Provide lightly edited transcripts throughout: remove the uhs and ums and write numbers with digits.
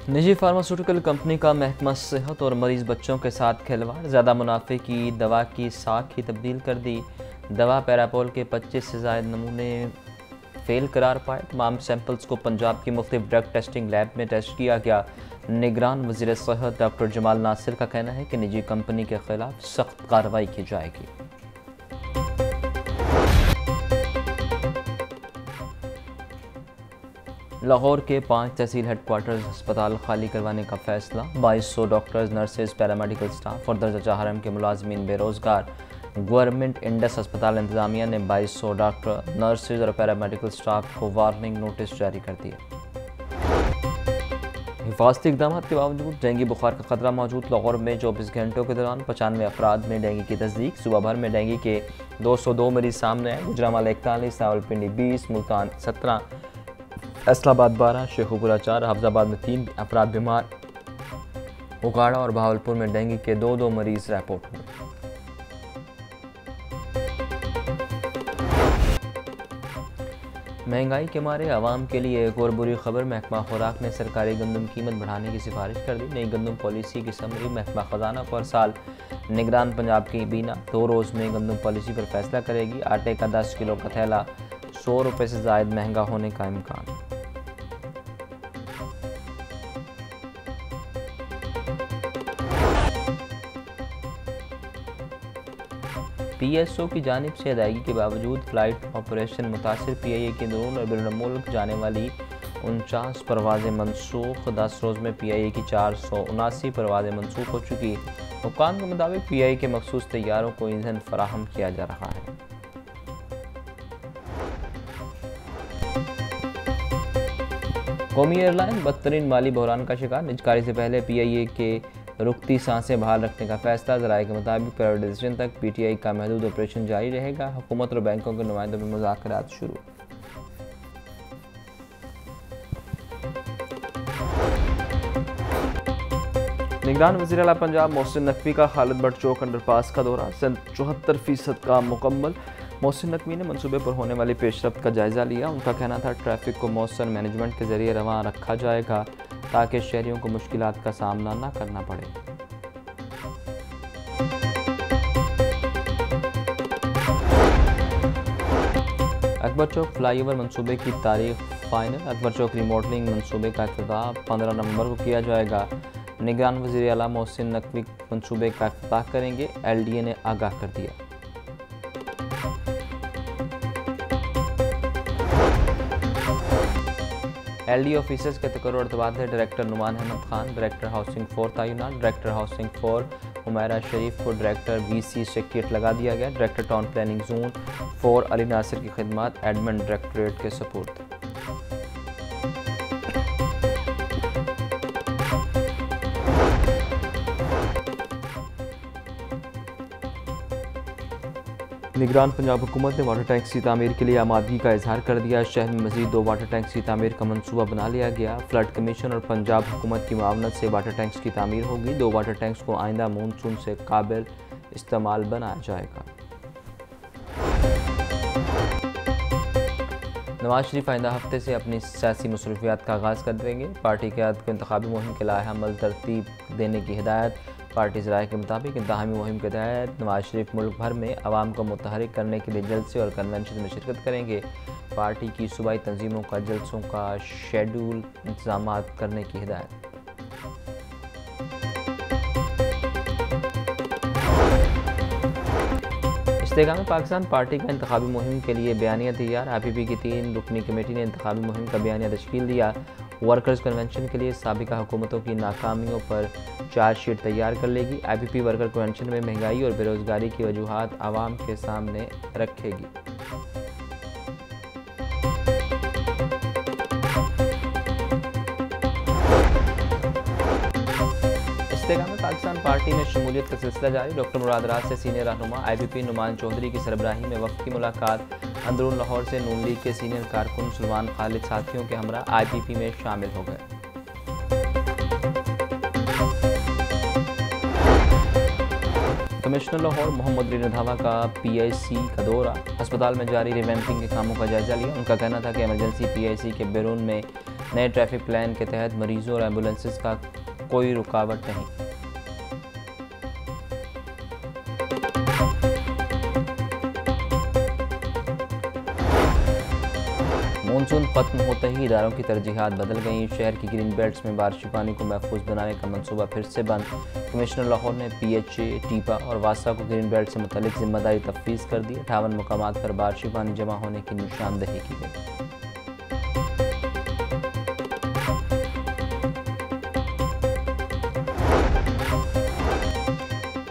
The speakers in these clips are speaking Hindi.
निजी फार्मास्यूटिकल कंपनी का महकमा सेहत और मरीज बच्चों के साथ खिलवाड़, ज़्यादा मुनाफे की दवा की साख ही तब्दील कर दी। दवा पैरापोल के 25 से ज़ायद नमूने फेल करार पाए। तमाम सैंपल्स को पंजाब की मुख्तलिफ ड्रग टेस्टिंग लैब में टेस्ट किया गया। निगरान वज़ीर सेहत डॉक्टर जमाल नासिर का कहना है कि निजी कंपनी के खिलाफ सख्त कार्रवाई की जाएगी। लाहौर के 5 तहसील हेडक्वार्टर्स अस्पताल खाली करवाने का फैसला। 2200 डॉक्टर्स, नर्सेज, पैरामेडिकल स्टाफ और दर्जा चहारम के मुलाजमीन बेरोज़गार। गवर्नमेंट इंडस अस्पताल इंतज़ामिया ने 2200 डॉक्टर, नर्सेज और पैरामेडिकल स्टाफ को वार्निंग नोटिस जारी कर दिया। हिफाजती इक़दाम के बावजूद डेंगू बुखार का खतरा मौजूद। लाहौर में 24 घंटों के दौरान 95 अफराद में डेंगू की तस्दीक। सुबह भर में डेंगू के 202 मरीज सामने आए। गुजरांवाला 41, रावलपिंडी 20, मुल्तान 17, फैसलाबाद 12, शेखुपुरा 4, हफ्जाबाद में 3 अफराद बीमार। उगाड़ा और बहावलपुर में डेंगू के 2 मरीज रिपोर्ट हुए। महंगाई के मारे आवाम के लिए एक और बुरी खबर। महकमा खुराक ने सरकारी गंदम कीमत बढ़ाने की सिफारिश कर दी। नई गंदम पॉलिसी की समरी महकमा खजाना को हर साल निगरान पंजाब की बीना 2 रोज़ में गंदम पॉलिसी पर फैसला करेगी। आटे का 10 किलो का थैला 100 रुपये से ज़ायद महंगा होने का इम्कान। PSO की जानिब से अदायगी के बावजूद फ़्लाइट ऑपरेशन मुतासिर। PIA के अंदरून और बैरून मुल्क जाने वाली 49 परवाज़ें मनसूख। 10 रोज़ में PIA की 479 परवाज़ें मनसूख हो चुकी। हुक्काम के मुताबिक PIA के मखसूस तैयारों को ईंधन फराहम किया जा रहा है। कौमी एयरलाइन बदतरीन माली बहरान का शिकार। निजकारी से पहले PIA के रुकती सांसें बहाल रखने का फैसला। ज़राए के मुताबिक प्राइवेटाइजेशन तक PTI का महदूद ऑपरेशन जारी रहेगा। हुकूमत और बैंकों के नुमाइंदों में मुज़ाकरात शुरू। निगरान वज़ीर आला पंजाब मोहसिन नकवी का खालिद बट चौक अंडरपास का दौरा। 74% काम मुकम्मल। मोहसिन नकवी ने मनसूबे पर होने वाली पेशरफ्त का जायज़ा लिया। उनका कहना था ट्रैफिक को मौसर मैनेजमेंट के ज़रिए रवां रखा जाएगा ताकि शहरियों को मुश्किलात का सामना न करना पड़े। अकबर चौक फ्लाईओवर मंसूबे की तारीख फाइनल। अकबर चौक रिमॉडलिंग मंसूबे का इफ्तिताह 15 नवंबर को किया जाएगा। निगरान वज़ीर आला मोहसिन नकवी मंसूबे का इफ्तिताह करेंगे। LDA ने आगाह कर दिया। LD ऑफिसर्स के तकर्रुर और तबादले। Director Numan Ahmed Khan director housing 4 तैनात। डायरेक्टर हाउसिंग 4 हुमैरा शरीफ को डायरेक्टर VC सेक्रेटरीट लगा दिया गया। Director town planning zone 4 Ali Nasir की खिदमत एडमिन डायरेक्टरेट के सपुर्द। निगरान पंजाब हुकूमत ने वाटर टैंक्स की तामीर के लिए आमादगी का इजहार कर दिया। शहर में मजीद 2 वाटर टैंक्स की तामीर का मनसूबा बना लिया गया। फ्लड कमीशन और पंजाब हुकूमत की मुआवनत से वाटर टैंक्स की तामीर होगी। 2 वाटर टैंक्स को आइंदा मानसून से काबिल इस्तेमाल बनाया जाएगा। नवाज शरीफ आइंदा हफ्ते से अपनी सियासी मसरूफियात का आगाज़ कर देंगे। पार्टी क़यादत को इंतखाबी मुहिम के लाएहमल तरतीब देने की हिदायत। पार्टी ज़राए के मुताबिक इंतहामी मुहिम के तहत नवाज शरीफ मुल्क भर में आवाम को मुतहरिक करने के लिए जलसे और कन्वेंशन में शिरकत करेंगे। पार्टी की सूबाई तंजीमों का जलसों का शेड्यूल इंतजाम करने की हिदायत। इस्तेकाम पाकिस्तान पार्टी का इंतखाबी मुहिम के लिए बयानिया तैयार। IPP की 3 रुकनी कमेटी ने इंतखाबी मुहिम का बयानिया तश्कील दिया। वर्कर्स कन्वेंशन के लिए साबिका हुकूमतों की नाकामियों पर चार्जशीट तैयार कर लेगी। IPP वर्कर कन्वेंशन में महंगाई और बेरोजगारी की वजूहात आवाम के सामने रखेगी। इस्तेकाम पाकिस्तान पार्टी में शमूलियत का सिलसिला जारी। डॉक्टर मुराद राज से सीनियर रहनुमा IPP नुमान चौधरी की सरबराही में वफ़द की मुलाकात। अंदरून लाहौर से नून लीग के सीनियर कारकुन सलमान खालिद साथियों के हमरा IPP में शामिल हो गए। कमिश्नर लाहौर मोहम्मद रंधावा का PIC का दौरा। अस्पताल में जारी रिवैम्पिंग के कामों का जायजा लिया। उनका कहना था कि एमरजेंसी PIC के बैरून में नए ट्रैफिक प्लान के तहत मरीजों और एम्बुलेंसेस का कोई रुकावट नहीं। मानसून खत्म होते ही इदारों की तरजीहात बदल गईं। शहर की ग्रीन बेल्ट्स में बारिशी पानी को महफूज बनाने का मंसूबा फिर से बंद। कमिश्नर लाहौर ने PHA, टीपा और वासा को ग्रीन बेल्ट से मुतालिक जिम्मेदारी तफवीज़ कर दी। 58 मुकामात पर बारिशी पानी जमा होने की निशानदही की गई।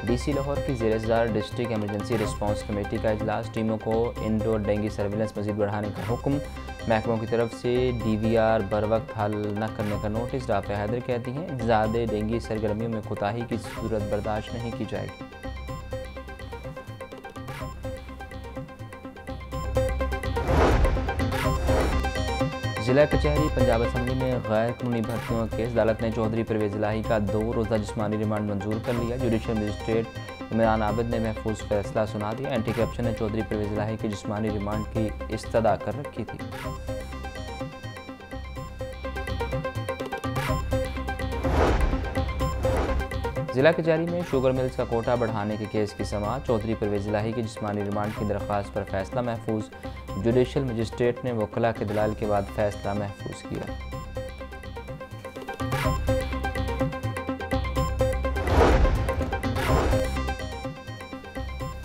DC लाहौर की ज़ेर-ए-ज़ार डिस्ट्रिक्ट एमरजेंसी रिस्पांस कमेटी का इजलास। टीमों को इंडोर डेंगू सर्विलेंस मज़ीद बढ़ाने का हुक्म। महकमों की तरफ से DVR बर वक्त हल न करने का नोटिस। राफ़िया हैदर कहती हैं ज़्यादा डेंगू सरगर्मियों में कोताही की सूरत बर्दाश्त नहीं की जाएगी। जिला कचहरी पंजाब असम्बली में गैर कानूनी भर्तियों का केस। अदालत ने चौधरी परवेज़ इलाही का 2 रोज़ा जिस्मानी रिमांड मंजूर कर लिया। जुडिशल मजिस्ट्रेट इमरान आबिद ने महफूज फैसला सुना दिया। एंटी करप्शन ने चौधरी परवेज़ इलाही के जिस्मानी रिमांड की इस्तदा कर रखी थी। जिला कचहरी में शुगर मिल्स का कोटा बढ़ाने के केस की समाअत। चौधरी परवेज़ इलाही की जिस्मानी रिमांड की दरख्वास्त पर फैसला महफूज। जुडिशल मजिस्ट्रेट ने वकला के दलाल के बाद फैसला महफूज किया।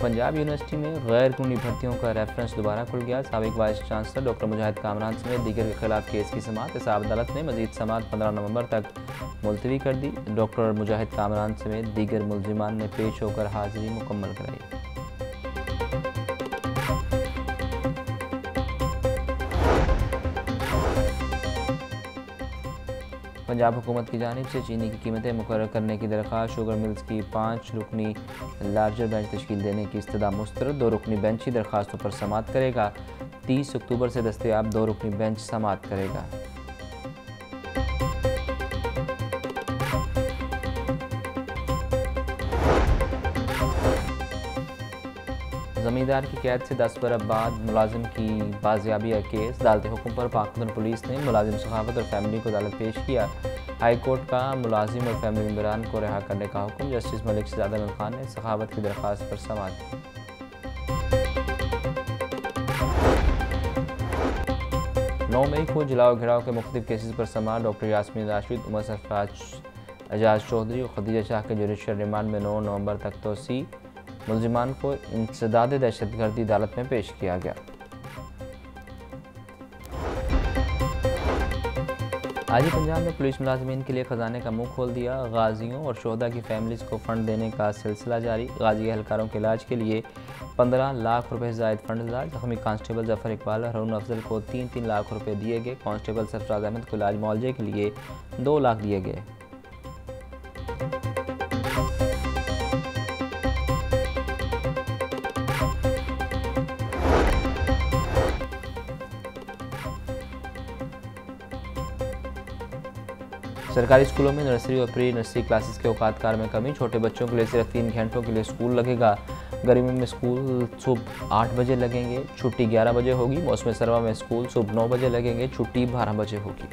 पंजाब यूनिवर्सिटी में गैर कानूनी भर्तियों का रेफरेंस दोबारा खुल गया। साबिक वाइस चांसलर डॉक्टर मुजाहिद कामरान समेत दीगर के खिलाफ केस की समाअत। हिसाब अदालत ने मजीद समाअत 15 नवंबर तक मुलतवी कर दी। डॉक्टर मुजाहिद कामरान समेत दीगर मुलजिमान ने पेश होकर हाजिरी मुकम्मल कराई। पंजाब हुकूमत की जानिब से चीनी की कीमतें मुकर्रर करने की दरख्वास्त। शुगर मिल्स की 5 रुकनी लार्जर बेंच तश्कील देने की इस्तदा मुस्तरद। 2 रुकनी बेंच ही दरख्वास्तों पर समाअत करेगा। 30 अक्टूबर से दस्तयाब 2 रुकनी बेंच समाअत करेगा। जमींदार की कैद से 10 बरस बाद मुलाजिम की बाजियाबी का केस। अदालत हुक्म पर पाकिस्तान पुलिस ने मुलाजिम सखावत और फैमिली को अदालत पेश किया। हाई कोर्ट का मुलाजिम और फैमिली मेंबरान को रिहा करने का हुक्म। जस्टिस मलिक शहजाद अहमद खान ने सखावत की दरख्वास्त पर समाअत की। 9 मई को जलाओ घिराव के मुख्तलिफ केसेस पर समाअत। डॉक्टर यास्मीन राशिद, उमर सरफराज, एजाज चौधरी और खदीजा शाह के जुडिशल रिमांड में 9 नवंबर तक तोसी। मुलजिमान को इंसदाद दहशतगर्दी अदालत में पेश किया गया। आज ही पंजाब में पुलिस मुलाजमीन के लिए खजाने का मुंह खोल दिया। गाजियों और शोहदा की फैमिलीज को फंड देने का सिलसिला जारी। गाजी एहलकारों के इलाज के लिए 15 लाख रुपए जायद फंड जारी। जख्मी कांस्टेबल जफर इकबाल और हरून अफजल को 3-3 लाख रुपए दिए गए। कांस्टेबल सरफराज अहमद को इलाज मुआवजे के लिए 2 लाख दिए गए। सरकारी स्कूलों में नर्सरी और प्री नर्सरी क्लासेस के औकातकार में कमी। छोटे बच्चों के लिए सिर्फ 3 घंटों के लिए स्कूल लगेगा। गर्मी में स्कूल सुबह 8 बजे लगेंगे, छुट्टी 11 बजे होगी। मौसम सर्मा में स्कूल सुबह 9 बजे लगेंगे, छुट्टी 12 बजे होगी।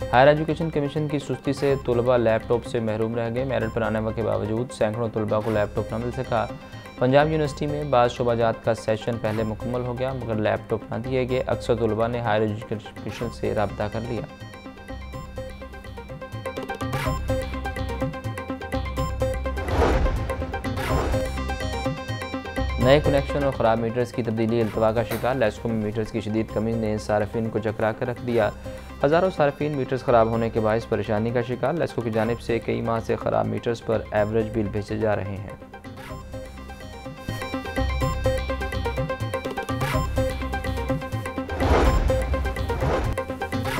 हायर एजुकेशन कमीशन की सुस्ती से तलबा लैपटॉप से महरूम रह गए। मेरिट पर आने के बावजूद सैकड़ों तलबा को लैपटॉप न मिल सका। पंजाब यूनिवर्सिटी में बाद शोबाजात का सेशन पहले मुकम्मल हो गया मगर लैपटॉप न दिए गए। अक्सर तलबा ने हायर एजुकेशन से रब्ता कर लिया। नए कनेक्शन और ख़राब मीटर्स की तब्दीली इल्तवा का शिकार। लेस्को में मीटर्स की शदीद कमी ने सार्फिन को चकरा कर रख दिया। हज़ारों सार्फिन मीटर्स ख़राब होने के बायस परेशानी का शिकार। लेस्को की जानिब से कई माह से ख़राब मीटर्स पर एवरेज बिल भेजे जा रहे हैं।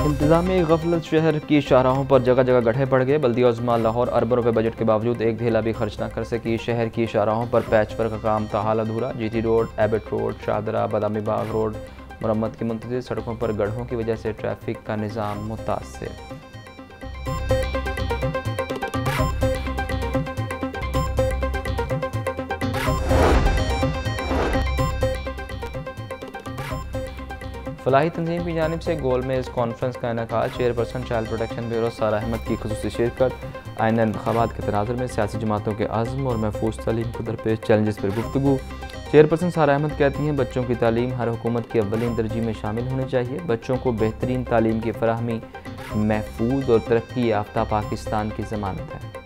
इंतज़ामी गफलत। शहर की शाहराहों पर जगह जगह गड्ढे पड़ गए। बल्दिया उज़्मा लाहौर अरबों रुपए बजट के बावजूद एक धेला भी खर्च न कर सकी। शहर की शाहराहों पर पैच वर्क का काम ताहाल अधूरा। GT road, Abbott road, Shahdara, Badami Bagh road मरम्मत की मुंतज़िर। सड़कों पर गड्ढों की वजह से ट्रैफिक का निज़ाम मुतासिर। फलाही तंजीम की जानिब से गोल में इस कॉन्फ्रेंस का इनका चेयरपर्सन चाइल्ड प्रोटेक्शन ब्यूरो सारा अहमद की खुसूसी शिरकत, आइंदा इंतखाबात के तनाज़ुर में सियासी जमातों के आज़म और महफूज तालीम को दरपेश चैलेंजेस पर गुफ्तगू। चेयरपर्सन सारा अहमद कहती हैं, बच्चों की तालीम हर हुकूमत की अव्वलीन तरजीह में शामिल होनी चाहिए। बच्चों को बेहतरीन तालीम की फराहमी महफूज और तरक्की याफ्ता पाकिस्तान की ज़मानत है।